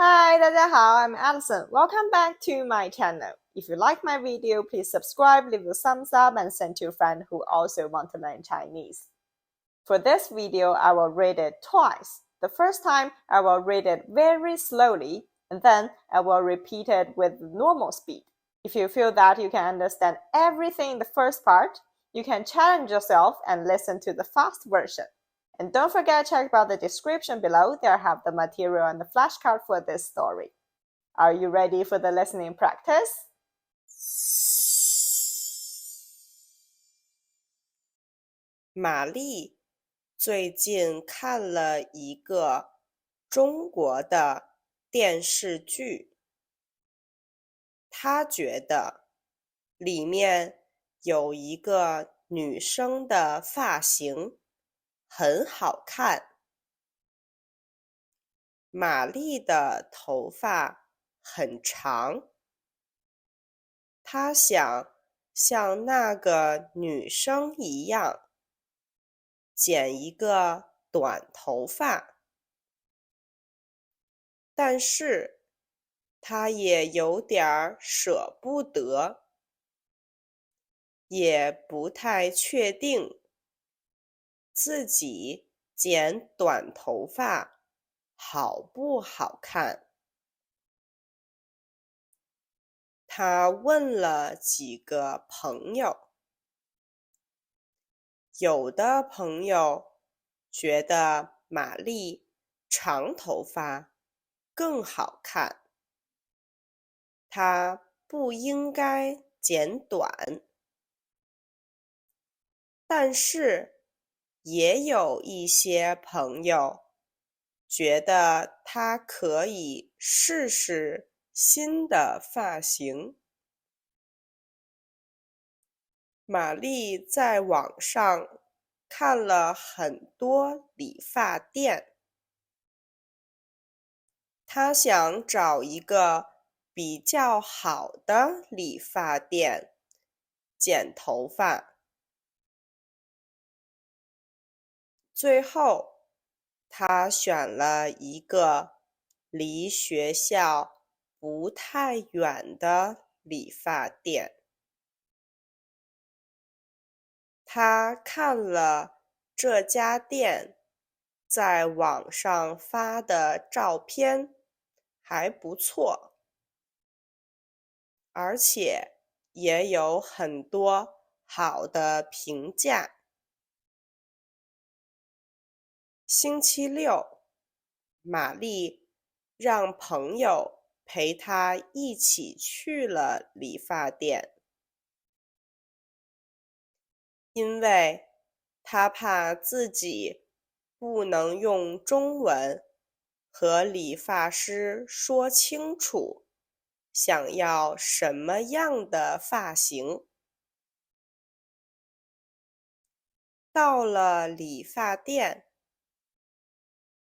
Hi, 大家好, I'm Alison. Welcome back to my channel. If you like my video, please subscribe, leave a thumbs up, and send to a friend who also want to learn Chinese. For this video, I will read it twice. The first time, I will read it very slowly, and then I will repeat it with normal speed. If you feel that you can understand everything in the first part, you can challenge yourself and listen to the fast version. And don't forget to check out the description below. There I have the material and the flashcard for this story. Are you ready for the listening practice? 玛丽最近看了一个中国的电视剧，她觉得里面有一个女生的发型很好看。玛丽的头发很长，她想像那个女生一样剪一个短头发，但是她也有点舍不得，也不太确定自己剪短头发好不好看。她问了几个朋友，有的朋友觉得玛丽长头发更好看，她不应该剪短。但是也有一些朋友觉得她可以试试新的发型。玛丽在网上看了很多理发店，她想找一个比较好的理发店剪头发。最后，她选了一个离学校不太远的理发店。她看了这家店在网上发的照片，还不错，而且也有很多好的评价。星期六，玛丽让朋友陪她一起去了理发店，因为她怕自己不能用中文和理发师说清楚想要什么样的发型。到了理发店，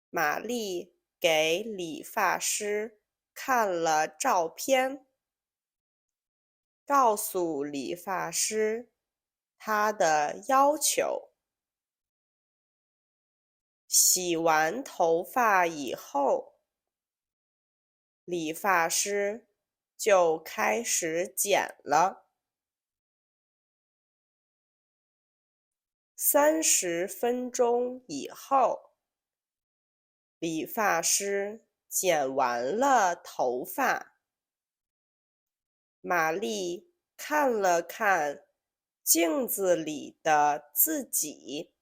玛丽给理发师看了照片，告诉理发师她的要求。洗完头发以后，理发师就开始剪了。30分钟以后，理发师剪完了头发。玛丽看了看镜子里的自己，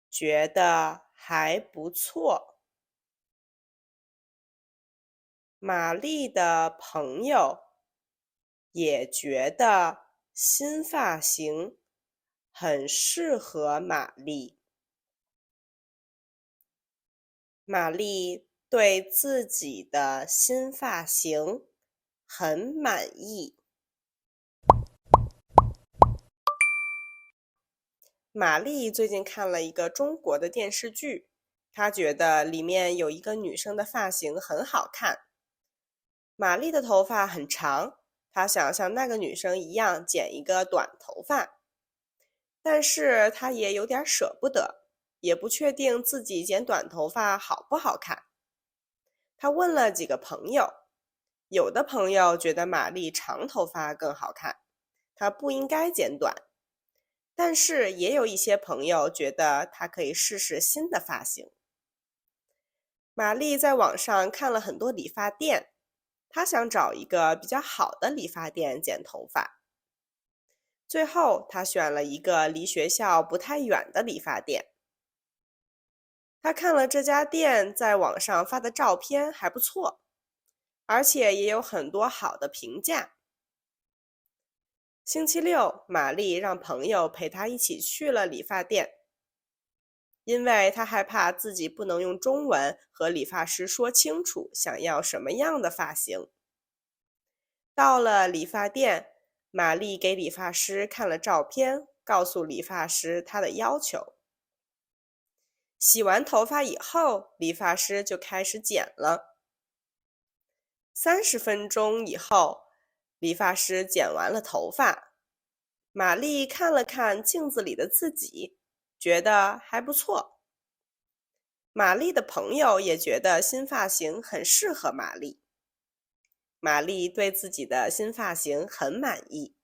觉得还不错。玛丽的朋友也觉得新发型很适合玛丽。玛丽对自己的新发型很满意。玛丽最近看了一个中国的电视剧，她觉得里面有一个女生的发型很好看。玛丽的头发很长，她想像那个女生一样剪一个短头发，但是她也有点舍不得，也不确定自己剪短头发好不好看。他问了几个朋友，有的朋友觉得玛丽长头发更好看，她不应该剪短。但是也有一些朋友觉得她可以试试新的发型。玛丽在网上看了很多理发店，她想找一个比较好的理发店剪头发。最后，她选了一个离学校不太远的理发店。她看了这家店在网上发的照片还不错，而且也有很多好的评价。星期六，玛丽让朋友陪她一起去了理发店，因为她害怕自己不能用中文和理发师说清楚想要什么样的发型。到了理发店，玛丽给理发师看了照片，告诉理发师她的要求。洗完头发以后，理发师就开始剪了。30分钟以后，理发师剪完了头发。玛丽看了看镜子里的自己，觉得还不错。玛丽的朋友也觉得新发型很适合玛丽。玛丽对自己的新发型很满意。